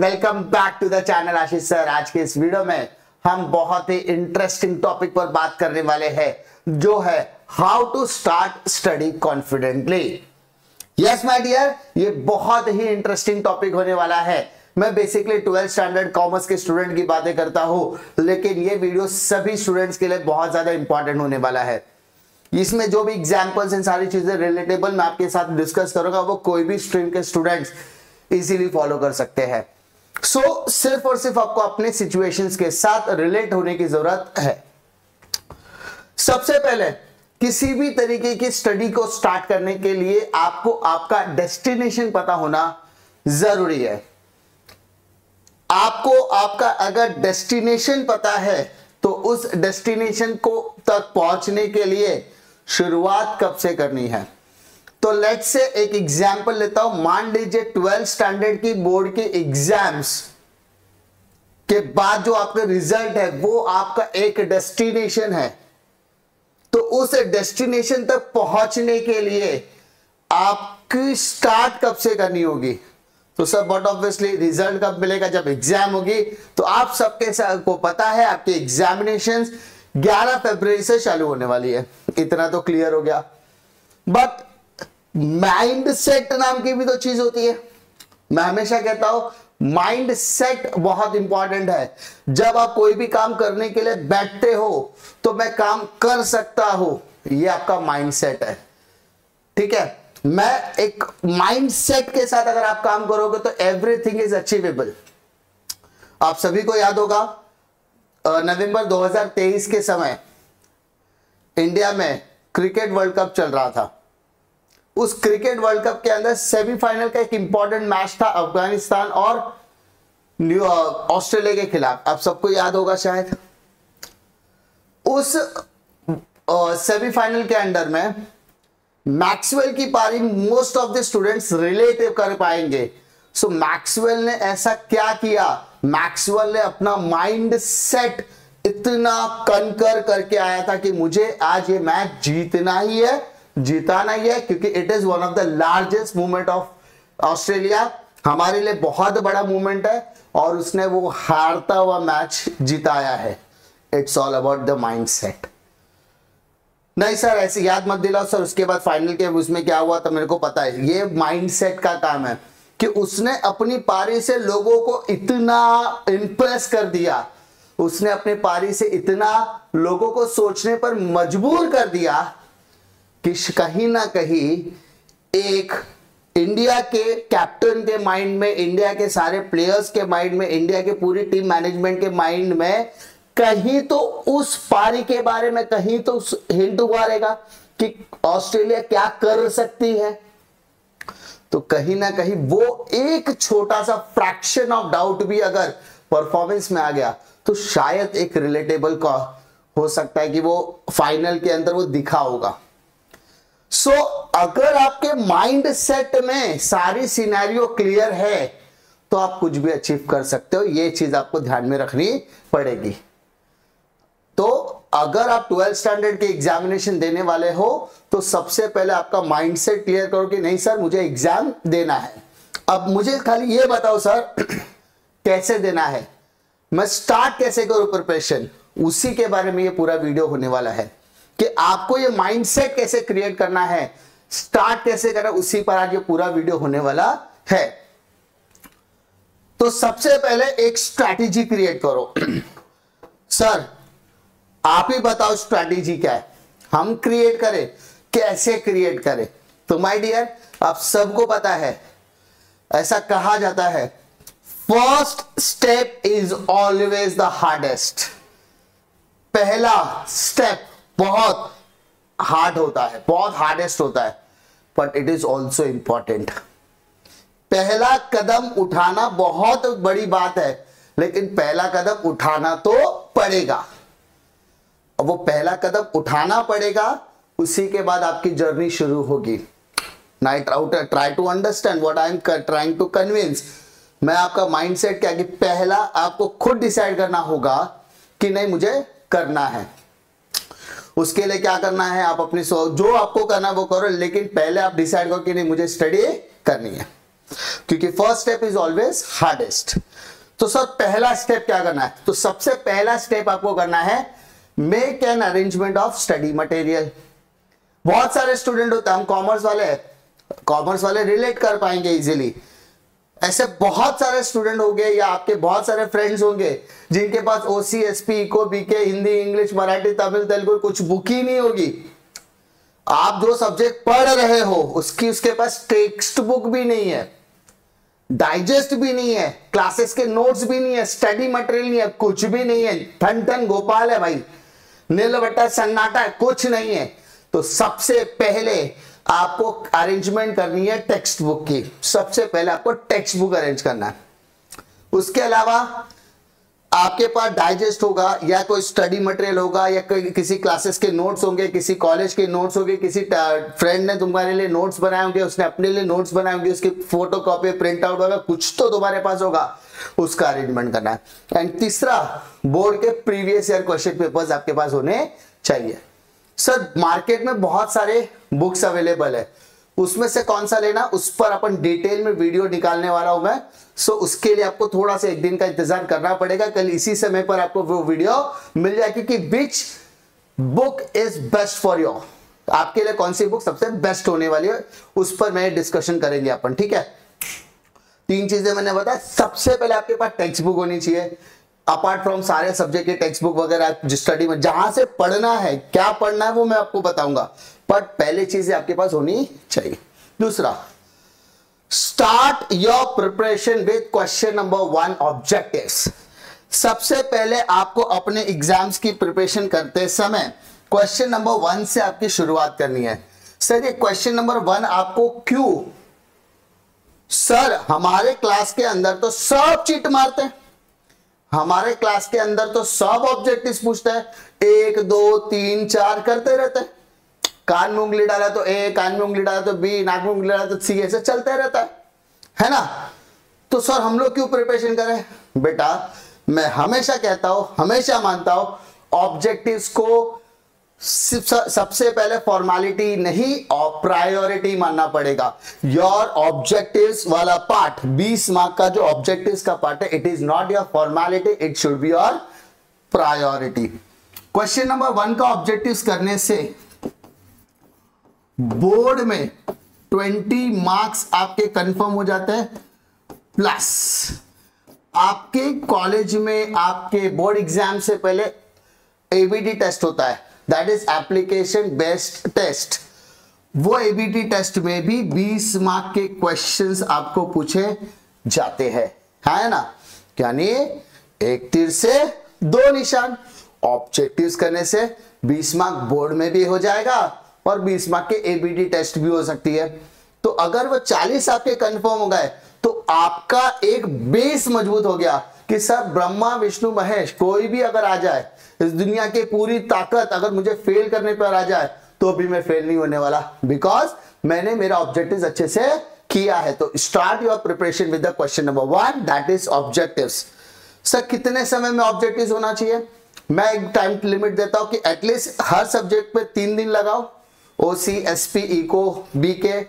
Welcome back to the channel Ashish sir. आज के इस वीडियो में हम बहुत ही इंटरेस्टिंग टॉपिक पर बात करने वाले हैं, जो है how to start study confidently. Yes my dear, ये बहुत ही इंटरेस्टिंग टॉपिक होने वाला है। मैं बेसिकली 12th स्टैंडर्ड कॉमर्स के स्टूडेंट की बातें करता हूं, लेकिन ये वीडियो सभी स्टूडेंट्स के लिए बहुत ज्यादा इंपॉर्टेंट होने वाला है। इसमें जो भी एग्जांपल्स इन सारी चीजें रिलेटेबल मैं आपके साथ डिस्कस करूंगा, वो कोई भी स्ट्रीम के स्टूडेंट्स इजीली फॉलो कर सकते हैं। सो सिर्फ और सिर्फ आपको अपने सिचुएशंस के साथ रिलेट होने की जरूरत है। सबसे पहले किसी भी तरीके की स्टडी को स्टार्ट करने के लिए आपको आपका डेस्टिनेशन पता होना जरूरी है। आपको आपका अगर डेस्टिनेशन पता है तो उस डेस्टिनेशन को तक पहुंचने के लिए शुरुआत कब से करनी है। तो लेट्स से एक एग्जांपल लेता हूं। मान लीजिए 12th स्टैंडर्ड की बोर्ड के एग्जाम्स के बाद जो आपका रिजल्ट है वो आपका एक डेस्टिनेशन है। तो उस डेस्टिनेशन तक पहुंचने के लिए आपकी स्टार्ट कब से करनी होगी। तो सब बट ऑब्वियसली रिजल्ट कब मिलेगा, जब एग्जाम होगी। तो आप सबके को पता है आपकी एग्जामिनेशंस 11 फरवरी से चालू होने वाली है। इतना तो क्लियर हो गया। बट माइंड सेट नाम की भी तो चीज होती है। मैं हमेशा कहता हूं माइंड सेट बहुत इंपॉर्टेंट है। जब आप कोई भी काम करने के लिए बैठते हो तो मैं काम कर सकता हूं, ये आपका माइंड सेट है। ठीक है, मैं एक माइंड सेट के साथ अगर आप काम करोगे तो एवरीथिंग इज अचीवेबल। आप सभी को याद होगा नवंबर 2023 के समय इंडिया में क्रिकेट वर्ल्ड कप चल रहा था। उस क्रिकेट वर्ल्ड कप के अंदर सेमीफाइनल का एक इंपॉर्टेंट मैच था अफगानिस्तान और ऑस्ट्रेलिया के खिलाफ। आप सबको याद होगा शायद। उस सेमीफाइनल के अंदर में मैक्सवेल की पारी most of the students relate कर पाएंगे। सो मैक्सवेल ने ऐसा क्या किया, मैक्सवेल ने अपना माइंड सेट इतना कनकर करके आया था कि मुझे आज ये मैच जीतना ही है, जीताना ही है, क्योंकि it is one of the largest movement of Australia. हमारे लिए बहुत बड़ा मूवमेंट है और उसने वो हारता हुआ मैच जिताया है। It's all about the mind set. नहीं सर ऐसे याद मत दिलाओ सर, उसके बाद फाइनल के उसमें क्या हुआ तो मेरे को पता है। ये माइंड सेट का काम है कि उसने अपनी पारी से लोगों को इतना इंप्रेस कर दिया, उसने अपनी पारी से इतना लोगों को सोचने पर मजबूर कर दिया कि कहीं ना कहीं एक इंडिया के कैप्टन के माइंड में, इंडिया के सारे प्लेयर्स के माइंड में, इंडिया के पूरी टीम मैनेजमेंट के माइंड में कहीं तो उस पारी के बारे में कहीं तो हिंट हुआ रहेगा कि ऑस्ट्रेलिया क्या कर सकती है। तो कहीं ना कहीं वो एक छोटा सा फ्रैक्शन ऑफ डाउट भी अगर परफॉर्मेंस में आ गया तो शायद एक रिलेटेबल का हो सकता है कि वो फाइनल के अंदर वो दिखा होगा। सो अगर आपके माइंड सेट में सारी सिनेरियो क्लियर है तो आप कुछ भी अचीव कर सकते हो। ये चीज आपको ध्यान में रखनी पड़ेगी। तो अगर आप 12th स्टैंडर्ड के एग्जामिनेशन देने वाले हो तो सबसे पहले आपका माइंड सेट क्लियर करो कि नहीं सर मुझे एग्जाम देना है। अब मुझे खाली ये बताओ सर कैसे देना है, मैं स्टार्ट कैसे करूं प्रिपरेशन, उसी के बारे में ये पूरा वीडियो होने वाला है कि आपको ये माइंडसेट कैसे क्रिएट करना है, स्टार्ट कैसे करना, उसी पर आज ये पूरा वीडियो होने वाला है। तो सबसे पहले एक स्ट्रैटेजी क्रिएट करो। सर आप ही बताओ स्ट्रैटेजी क्या है, हम क्रिएट करें, कैसे क्रिएट करें। तो माय डियर आप सबको पता है, ऐसा कहा जाता है first step is always the hardest. पहला स्टेप बहुत हार्ड होता है, बहुत हार्डेस्ट होता है, but it is also important. पहला कदम उठाना बहुत बड़ी बात है, लेकिन पहला कदम उठाना तो पड़ेगा। अब वो पहला कदम उठाना पड़ेगा, उसी के बाद आपकी जर्नी शुरू होगी। Try to understand what I am trying to convince. मैं आपका माइंडसेट क्या कि पहला आपको खुद डिसाइड करना होगा कि नहीं मुझे करना है। उसके लिए क्या करना है, आप अपनी जो आपको करना है वो करो, लेकिन पहले आप डिसाइड करो कि नहीं मुझे स्टडी करनी है। क्योंकि first step is always hardest. तो सर पहला स्टेप क्या करना है? तो सबसे पहला स्टेप आपको करना है make an arrangement of study material. बहुत सारे स्टूडेंट होते हैं, हम कॉमर्स वाले रिलेट कर पाएंगे इजीली। ऐसे बहुत सारे स्टूडेंट होंगे या आपके बहुत सारे फ्रेंड्स होंगे जिनके पास OC, SP, eco, BK, Hindi, English, Marathi, Tamil, Telugu कुछ बुक ही नहीं होगी। आप जो सब्जेक्ट पढ़ रहे हो उसके पास टेक्स्ट बुक भी नहीं है, डाइजेस्ट भी नहीं है, क्लासेस के नोट्स भी नहीं है, स्टडी मटेरियल नहीं है, कुछ भी नहीं है। ठन ठन गोपाल है भाई, नील बट्टा सन्नाटा है, कुछ नहीं है। तो सबसे पहले आपको अरेंजमेंट करनी है टेक्स्ट बुक की। सबसे पहले आपको टेक्स्ट बुक अरेंज करना है। उसके अलावा आपके पास डाइजेस्ट होगा या कोई स्टडी मटेरियल होगा या किसी क्लासेस के नोट्स होंगे, किसी कॉलेज के नोट्स होंगे, किसी फ्रेंड ने तुम्हारे लिए नोट्स बनाए होंगे, उसने अपने लिए नोट्स बनाए होंगे, उसकी फोटो कॉपी प्रिंट आउट होगा, कुछ तो तुम्हारे पास होगा, उसका अरेंजमेंट करना है। एंड तीसरा, बोर्ड के प्रीवियस ईयर क्वेश्चन पेपर्स आपके पास होने चाहिए। सर मार्केट में बहुत सारे बुक्स अवेलेबल है, उसमें से कौन सा लेना, उस पर अपन डिटेल में वीडियो निकालने वाला हूं मैं। सो उसके लिए आपको थोड़ा सा एक दिन का इंतजार करना पड़ेगा, कल इसी समय पर आपको वो वीडियो मिल जाएगी कि which book is best for you, आपके लिए कौन सी बुक सबसे बेस्ट होने वाली है, उस पर मैं डिस्कशन करेंगे अपन। ठीक है, 3 चीजें मैंने बताया। सबसे पहले आपके पास टेक्स्ट बुक होनी चाहिए, अपार्ट फ्रॉम सारे सब्जेक्ट के टेक्स्ट बुक वगैरह स्टडी में जहां से पढ़ना है, क्या पढ़ना है वो मैं आपको बताऊंगा, बट पहले चीजें आपके पास होनी चाहिए। दूसरा, start your preparation with question number 1 objectives. सबसे पहले आपको अपने एग्जाम्स की प्रिपरेशन करते समय क्वेश्चन नंबर 1 से आपकी शुरुआत करनी है। सर ये क्वेश्चन नंबर 1 आपको क्यों? सर हमारे क्लास के अंदर तो सब चीट मारते हैं, हमारे क्लास के अंदर तो सब ऑब्जेक्टिव्स पूछता है, 1 2 3 4 करते रहते हैं। कान में उंगली डाला तो ए, कान में उंगली डाला तो बी, नाक में उंगली डाला तो सी, ऐसे चलते रहता है ना। तो सर हम लोग क्यों प्रिपरेशन करें? बेटा मैं हमेशा कहता हूं, हमेशा मानता हूं, ऑब्जेक्टिव्स को सबसे पहले फॉर्मेलिटी नहीं और प्रायोरिटी मानना पड़ेगा। योर ऑब्जेक्टिव्स वाला पार्ट, 20 मार्क का जो ऑब्जेक्टिव्स का पार्ट है, it is not your formality, it should be your priority. Question number 1 का ऑब्जेक्टिव्स करने से बोर्ड में 20 मार्क्स आपके कंफर्म हो जाते हैं, प्लस आपके कॉलेज में आपके बोर्ड एग्जाम से पहले एबीटी टेस्ट होता है, that is application based test. वो एबीटी टेस्ट में भी 20 मार्क के क्वेश्चंस आपको पूछे जाते हैं, है ना। यानी एक तीर से 2 निशान, ऑब्जेक्टिव्स करने से 20 मार्क बोर्ड में भी हो जाएगा और 20 मार्क के एबीटी टेस्ट भी हो सकती है। तो अगर वो 40 आपके कंफर्म हो गए तो आपका एक बेस मजबूत हो गया कि सर ब्रह्मा विष्णु महेश कोई भी अगर आ जाए, इस दुनिया की पूरी ताकत अगर मुझे फेल करने पर आ जाए तो भी मैं फेल नहीं होने वाला, बिकॉज मैंने मेरा ऑब्जेक्टिव्स अच्छे से किया है। तो start your preparation with the question number 1, that is objectives. Sir कितने समय में ऑब्जेक्टिव्स होना चाहिए? मैं एक टाइम लिमिट देता हूं कि एटलीस्ट हर सब्जेक्ट पे 3 दिन लगाओ, ओसी, एसपी, इको, बीके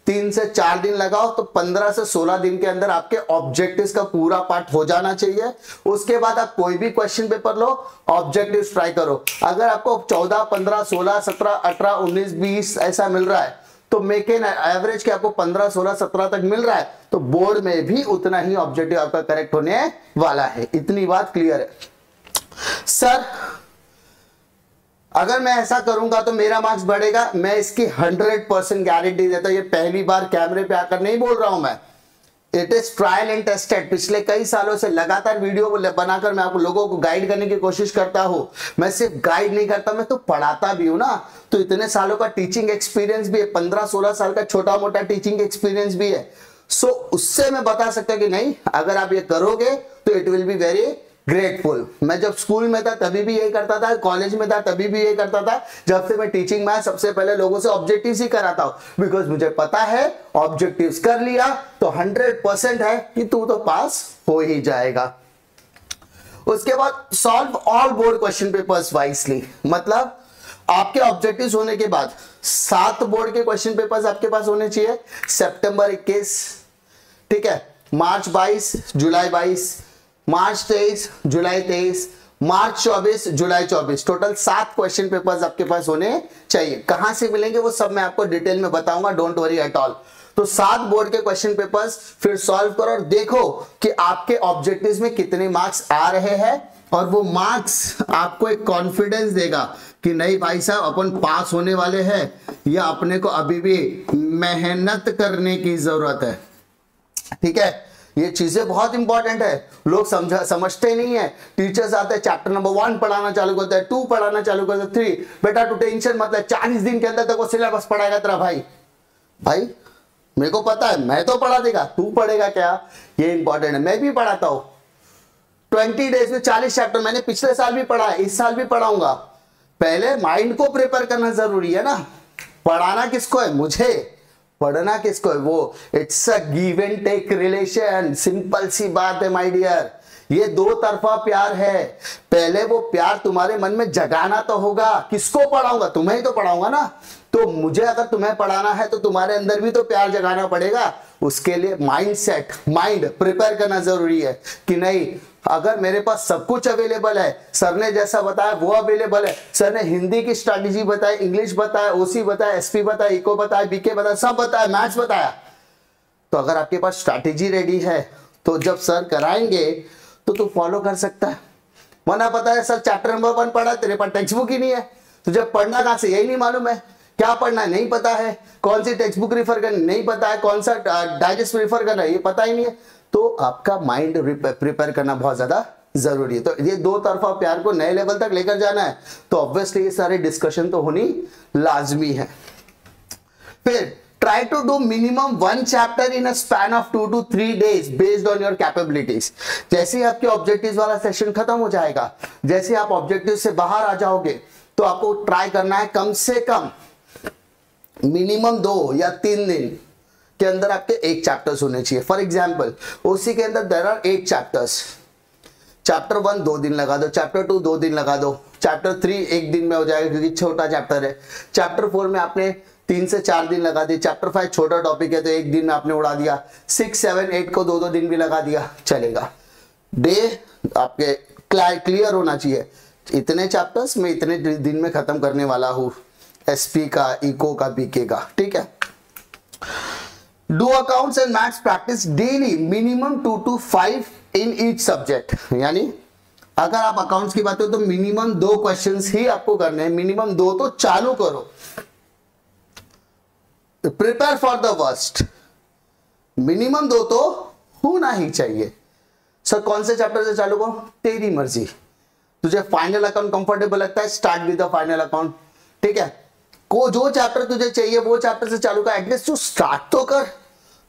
3 से 4 दिन लगाओ, तो 15 से 16 दिन के अंदर आपके ऑब्जेक्टिव्स का पूरा पार्ट हो जाना चाहिए। उसके बाद आप कोई भी क्वेश्चन पेपर लो, ऑब्जेक्टिव्स ट्राई करो। अगर आपको 14, 15, 16, 17, 18, 19, 20 ऐसा मिल रहा है तो मेक एन एवरेज के आपको 15, 16, 17 तक मिल रहा है, तो बोर्ड में भी उतना ही ऑब्जेक्टिव आपका करेक्ट होने वाला है। इतनी बात क्लियर है। सर अगर मैं ऐसा करूंगा तो मेरा मार्क्स बढ़ेगा, मैं इसकी 100% गारंटी देता हूं। ये पहली बार कैमरे पे आकर नहीं बोल रहा हूं मैं, it is trial and tested. पिछले कई सालों से लगातार वीडियो बनाकर मैं आप लोगों को गाइड करने की कोशिश करता हूं। मैं सिर्फ गाइड नहीं करता, मैं तो पढ़ाता भी हूं ना। तो इतने सालों का टीचिंग एक्सपीरियंस भी है, 15-16 साल का छोटा मोटा टीचिंग एक्सपीरियंस भी है। सो उससे मैं बता सकता कि नहीं, अगर आप ये करोगे तो it will be very grateful. मैं जब स्कूल में था तभी भी यही करता था, कॉलेज में था तभी भी यही करता था। जब से मैं टीचिंग में सबसे पहले लोगों से ऑब्जेक्टिव्स ही कराता हूं, बिकॉज मुझे पता है ऑब्जेक्टिव्स कर लिया तो 100% है कि तू तो पास हो ही जाएगा। उसके बाद solve all board question papers wisely, मतलब आपके ऑब्जेक्टिव्स होने के बाद 7 बोर्ड के क्वेश्चन पेपर्स आपके पास होने चाहिए। सितंबर 21, ठीक है, मार्च 22, जुलाई 22, मार्च 23, जुलाई 23, मार्च 24, जुलाई 24, टोटल 7 क्वेश्चन पेपर्स आपके पास होने चाहिए। कहां से मिलेंगे वो सब मैं आपको डिटेल में बताऊंगा, डोंट वरी एट ऑल। तो 7 बोर्ड के क्वेश्चन पेपर्स फिर सॉल्व करो और देखो कि आपके ऑब्जेक्टिव्स में कितने मार्क्स आ रहे हैं, और वो मार्क्स आपको एक कॉन्फिडेंस देगा कि नहीं भाई साहब अपन पास होने वाले हैं, या अपने को अभी भी मेहनत करने की जरूरत है। ठीक है, ये चीजें बहुत इंपॉर्टेंट है, लोग समझते नहीं है। टीचर्स आते हैं, चैप्टर नंबर 1 पढ़ाना चालू करते हैं, 2 पढ़ाना चालू करते हैं, 3, बेटा तू टेंशन मत ले, 40 दिन के अंदर तक वो सिलेबस पढ़ाएगा तेरा भाई। भाई मेरे को पता है, मैं तो पढ़ा देगा, तू पढ़ेगा क्या, ये इंपॉर्टेंट है। मैं भी पढ़ाता हूं 20 डेज में 40 चैप्टर, मैंने पिछले साल भी पढ़ा है, इस साल भी पढ़ाऊंगा। पहले माइंड को प्रिपेयर करना जरूरी है ना। पढ़ाना किसको है, मुझे। पढ़ना किसको है, वो। It's a give and take relation, simple सी बात है माय डियर। ये 2 तरफा प्यार है। पहले वो प्यार तुम्हारे मन में जगाना तो होगा। किसको पढ़ाऊंगा, तुम्हें ही तो पढ़ाऊंगा ना। तो मुझे अगर तुम्हें पढ़ाना है तो तुम्हारे अंदर भी तो प्यार जगाना पड़ेगा। उसके लिए माइंड प्रिपेयर करना जरूरी है कि नहीं, अगर मेरे पास सब कुछ अवेलेबल है, सर ने जैसा बताया वो अवेलेबल है, सर ने हिंदी की स्ट्रैटेजी बताई, इंग्लिश बताया, ओसी बताया, एसपी बताया, इको बताया, बीके बताया, सब बताया, मैथ्स बताया, तो अगर आपके पास स्ट्रैटेजी रेडी है तो जब सर कराएंगे तो तू फॉलो कर सकता है। वरना पता है सर चैप्टर नंबर 1 पढ़ा, तेरे पास टेक्स्ट बुक ही नहीं है, तुझे पढ़ना कहां से, यही नहीं मालूम है, क्या पढ़ना है नहीं पता है, कौन सी टेक्स्ट बुक रिफर करनी नहीं पता है, कौन सा डाइजेस्ट रिफर करना है ये पता ही नहीं है, तो आपका माइंड प्रिपेयर करना बहुत ज्यादा जरूरी है। तो ये 2 तरफा प्यार को नए लेवल तक लेकर जाना है, तो ऑब्वियसली ये सारे डिस्कशन तो होनी लाजमी है। फिर try to do minimum 1 chapter in a span of 2 to 3 days based on your capabilities। जैसे ही आपके ऑब्जेक्टिव्स वाला सेशन खत्म हो जाएगा, जैसे आप ऑब्जेक्टिव से बाहर आ जाओगे, तो आपको ट्राई करना है कम से कम मिनिमम 2 या 3 दिन के अंदर आपके 1 चैप्टर्स होने चाहिए। फॉर एग्जाम्पल उसी के अंदर देयर आर 8 चैप्टर्स, चैप्टर 1 2 दिन लगा दो, चैप्टर 2 2 दिन लगा दो, चैप्टर 3 1 दिन में हो जाएगा क्योंकि छोटा चैप्टर है, चैप्टर 4 में आपने 3 से 4 दिन लगा दिए, चैप्टर 5 छोटा टॉपिक है तो 1 दिन में आपने उड़ा दिया, 6 7 8 को 2 दिन भी लगा दिया, चलेगा। डे आपके क्लियर होना चाहिए, इतने चैप्टर्स मैं इतने दिन में खत्म करने वाला हूं, एसपी का, इको का, बीके का। ठीक है, do accounts and maths practice daily minimum 2 to 5 in each subject. यानी अगर आप अकाउंट्स की बात करें तो मिनिमम 2 क्वेश्चंस ही आपको करने हैं, मिनिमम 2 तो चालू करो। Prepare for the worst, minimum 2 तो होना ही चाहिए। सर कौन से चैप्टर से चालू करो, तेरी मर्जी, तुझे फाइनल अकाउंट कंफर्टेबल लगता है start with the final account. ठीक है, को जो चैप्टर तुझे चाहिए वो चैप्टर से चालू कर, एटलीस्ट तू स्टार्ट तो कर।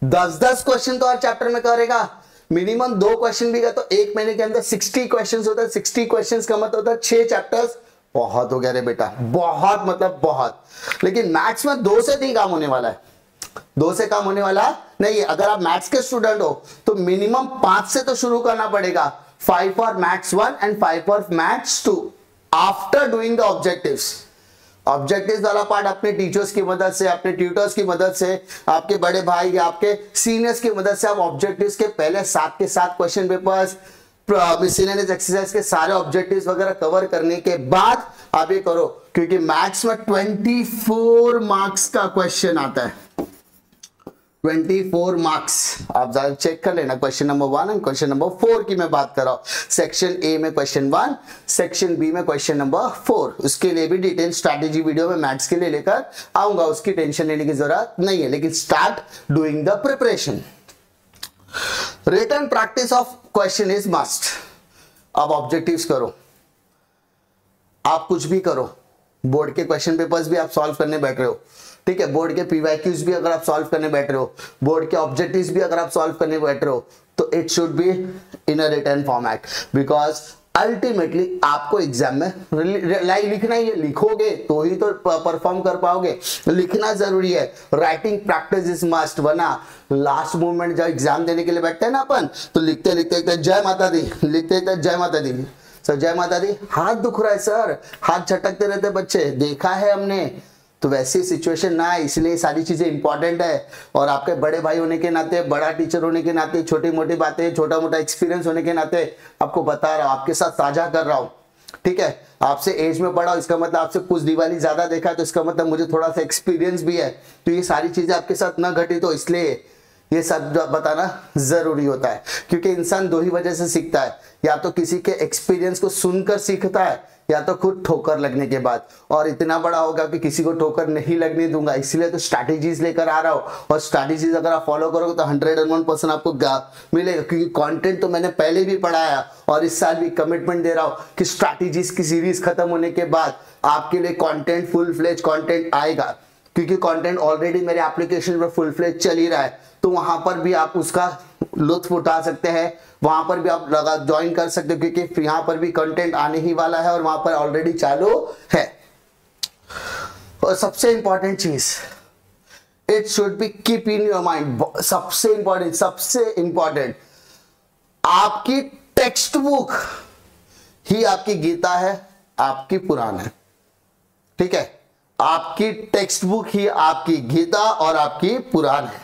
10 क्वेश्चन तो हर चैप्टर में करेगा, मिनिमम 2 क्वेश्चन भी कर तो 1 महीने के अंदर 60 क्वेश्चन होता है। 60 क्वेश्चन का मतलब होता है 6 चैप्टर्स, बहुत हो गया रे बेटा, बहुत मतलब बहुत। लेकिन मैथ्स में 2 से नहीं काम होने वाला है, 2 से काम होने वाला नहीं है। अगर आप मैथ्स के स्टूडेंट हो तो मिनिमम 5 से तो शुरू करना पड़ेगा, 5 for maths 1 and 5 for maths 2 after doing the objectives. Objectives वाला पार्ट अपने टीचर्स की मदद से, अपने ट्यूटर्स की मदद से, आपके बड़े भाई या आपके सीनियर्स की मदद से आप ऑब्जेक्टिव्स के पहले 7 के 7 क्वेश्चन पेपर्स, मिसलेनियस एक्सरसाइज के सारे ऑब्जेक्टिव्स वगैरह कवर करने के बाद आप ये करो, क्योंकि मैथ्स में 24 मार्क्स का क्वेश्चन आता है। 24 मार्क्स आप जरा चेक कर लेना। Question number 1 and question number 4 की मैं बात कर रहा हूं। सेक्शन ए में क्वेश्चन 1, सेक्शन बी में क्वेश्चन नंबर 4। उसके लिए भी डिटेल स्ट्रैटेजी वीडियो में मैथ्स के लिए लेकर आऊंगा, उसकी टेंशन लेने की जरूरत नहीं है। लेकिन start doing the preparation. Written practice of question is must. अब ऑब्जेक्टिव्स करो, आप कुछ भी करो, बोर्ड के क्वेश्चन पेपर्स भी आप सॉल्व करने बैठ रहे हो, ठीक है, बोर्ड के पीवाईक्यूज भी अगर आप सॉल्व करने बैठ रहे हो, बोर्ड के ऑब्जेक्टिव्स भी अगर आप सॉल्व करने बैठ रहे हो, तो it should be in a written format, because ultimately आपको एग्जाम में लिखना ही है। लिखोगे तो ही तो परफॉर्म कर पाओगे, लिखना जरूरी है। राइटिंग प्रैक्टिस इज मस्ट, वरना लास्ट मोमेंट जब एग्जाम देने के लिए बैठते हैं ना अपन, तो लिखते लिखते जय माता दी, लिखते जय माता दी, सर जय माता दी, हाथ दुख रहा है सर, हाथ झटकते रहते बच्चे, देखा है हमने। तो वैसी सिचुएशन ना है, इसलिए सारी चीजें इंपॉर्टेंट है। और आपके बड़े भाई होने के नाते, बड़ा टीचर होने के नाते, छोटी मोटी बातें, छोटा मोटा एक्सपीरियंस होने के नाते आपको बता रहा हूँ, आपके साथ साझा कर रहा हूँ। ठीक है, आपसे एज में बड़ा हो, इसका मतलब आपसे कुछ दिवाली ज्यादा देखा है, तो इसका मतलब मुझे थोड़ा सा एक्सपीरियंस भी है। तो ये सारी चीजें आपके साथ ना घटी, तो इसलिए ये सब बताना जरूरी होता है। क्योंकि इंसान दो ही वजह से सीखता है, या तो किसी के एक्सपीरियंस को सुनकर सीखता है, या तो खुद ठोकर लगने के बाद। और इतना बड़ा होगा कि किसी को ठोकर नहीं लगने दूंगा, इसलिए तो स्ट्रैटेजीज लेकर आ रहा हूं। और स्ट्रैटेजीज अगर आप फॉलो करोगे तो 101% आपको मिलेगा, क्योंकि कंटेंट तो मैंने पहले भी पढ़ाया और इस साल भी कमिटमेंट दे रहा हूं कि स्ट्रैटेजीज की सीरीज खत्म होने के बाद आपके लिए कंटेंट, फुल फ्लेज कंटेंट आएगा। क्योंकि कंटेंट ऑलरेडी मेरे एप्लीकेशन पर फुल फ्लेज चल ही रहा है, तो वहां पर भी आप उसका लुत्फ उठा सकते हैं, वहां पर भी आप लगा ज्वाइन कर सकते हो, क्योंकि यहां पर भी कंटेंट आने ही वाला है और वहां पर ऑलरेडी चालू है। और सबसे इंपॉर्टेंट चीज, it should be keep in your mind, सबसे इंपॉर्टेंट आपकी टेक्स्ट बुक ही आपकी गीता है, आपकी पुराण है। ठीक है, आपकी टेक्स्ट बुक ही आपकी गीता और आपकी पुराण है।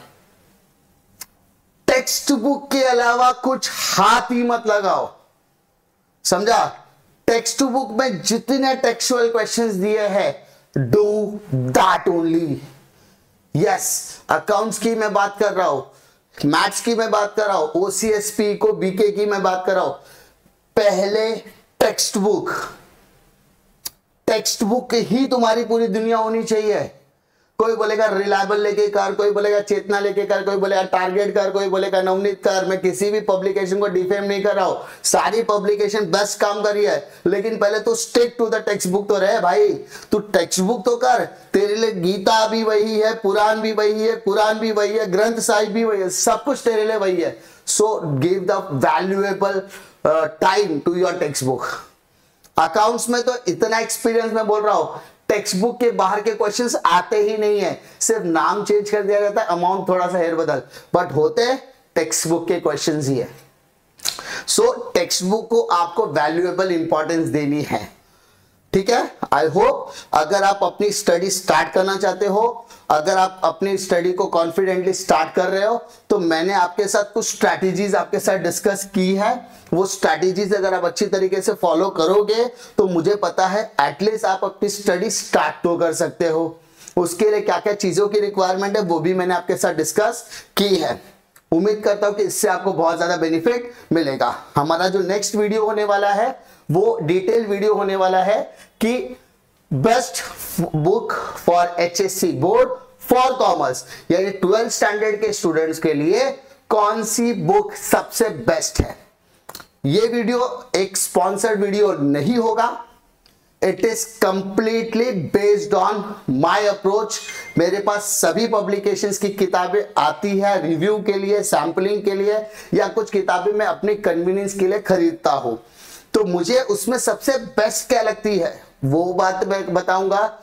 टेक्स्ट बुक के अलावा कुछ हाथ ही मत लगाओ, समझा। टेक्स्ट बुक में जितने टेक्सुअल क्वेश्चंस दिए हैं, do that only. Yes, accounts की मैं बात कर रहा हूं, मैथ्स की मैं बात कर रहा हूं, ओसीएसपी को बीके की मैं बात कर रहा हूं। पहले टेक्स्ट बुक ही तुम्हारी पूरी दुनिया होनी चाहिए। कोई बोलेगा रिलायबल लेके कर, कोई बोलेगा चेतना लेके कर, कोई बोलेगा टारगेट कर, कोई बोलेगा नवनीत कर। मैं किसी भी पब्लिकेशन को डिफेम नहीं कर रहा हूं, सारी पब्लिकेशन बेस्ट काम करी है, लेकिन पहले तो stick to the textbook तो रहे भाई। तू टेक्स्ट बुक तो कर, तेरे लिए गीता भी वही है, पुराण भी वही है, कुरान भी वही है, ग्रंथ साहिब भी वही है, सब कुछ तेरे लिए वही है। So give the valuable time to your textbook. Accounts में तो इतना एक्सपीरियंस मैं बोल रहा हूं, टेक्स्ट बुक के बाहर के क्वेश्चंस आते ही नहीं है, सिर्फ नाम चेंज कर दिया जाता है, अमाउंट थोड़ा सा हेर बदल, बट होते टेक्स्ट बुक के क्वेश्चंस ही है। सो टेक्स्ट बुक को आपको वैल्यूएबल इंपॉर्टेंस देनी है। ठीक है, आई होप अगर आप अपनी स्टडी स्टार्ट करना चाहते हो, अगर आप अपनी स्टडी को कॉन्फिडेंटली स्टार्ट कर रहे हो, तो मैंने आपके साथ कुछ स्ट्रैटेजीज आपके साथ डिस्कस की है। वो स्ट्रैटेजीज अगर आप अच्छी तरीके से फॉलो करोगे तो मुझे पता है एटलीस्ट आप अपनी स्टडी स्टार्ट तो कर सकते हो। उसके लिए क्या क्या चीजों की रिक्वायरमेंट है वो भी मैंने आपके साथ डिस्कस की है। उम्मीद करता हूं कि इससे आपको बहुत ज्यादा बेनिफिट मिलेगा। हमारा जो नेक्स्ट वीडियो होने वाला है वो डिटेल वीडियो होने वाला है कि best book for HSC board for commerce, यानी 12th स्टैंडर्ड के स्टूडेंट्स के लिए कौन सी बुक सबसे बेस्ट है। ये वीडियो एक स्पॉन्सर्ड वीडियो नहीं होगा, it is completely based on my approach. मेरे पास सभी पब्लिकेशंस की किताबें आती है रिव्यू के लिए, सैंपलिंग के लिए, या कुछ किताबें मैं अपनी कन्वीनियंस के लिए खरीदता हूं। तो मुझे उसमें सबसे बेस्ट क्या लगती है वो बात मैं बताऊंगा।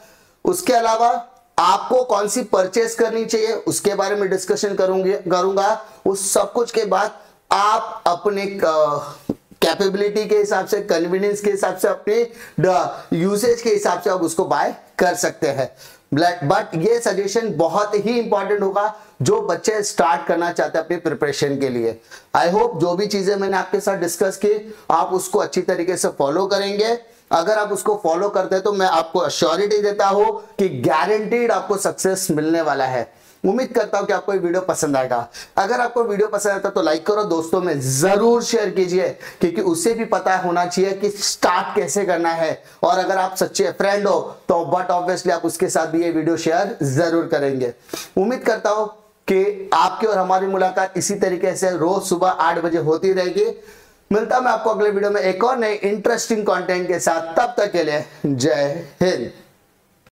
उसके अलावा आपको कौन सी परचेस करनी चाहिए उसके बारे में डिस्कशन करूंगा। उस सब कुछ के बाद आप अपने कैपेबिलिटी के हिसाब से, कन्वीनियंस के हिसाब से, अपने यूसेज के हिसाब से आप उसको बाय कर सकते हैं। बट ये सजेशन बहुत ही इंपॉर्टेंट होगा जो बच्चे स्टार्ट करना चाहते हैं अपनी प्रिपरेशन के लिए। आई होप जो भी चीजें मैंने आपके साथ डिस्कस की आप उसको अच्छी तरीके से फॉलो करेंगे। अगर आप उसको फॉलो करते हैं तो मैं आपको अश्योरिटी देता हूं कि गारंटीड आपको सक्सेस मिलने वाला है। उम्मीद करता हूं कि आपको ये वीडियो पसंद आएगा। अगर आपको वीडियो पसंद आता तो लाइक करो, दोस्तों में जरूर शेयर कीजिए, क्योंकि उसे भी पता होना चाहिए कि स्टार्ट कैसे करना है। और अगर आप सच्चे फ्रेंड हो तो बट ऑब्वियसली आप उसके साथ भी ये वीडियो शेयर जरूर करेंगे। उम्मीद करता हूं कि आपकी और हमारी मुलाकात इसी तरीके से रोज सुबह 8 बजे होती रहेगी। मिलता मैं आपको अगले वीडियो में एक और नए इंटरेस्टिंग कंटेंट के साथ। तब तक के लिए जय हिंद।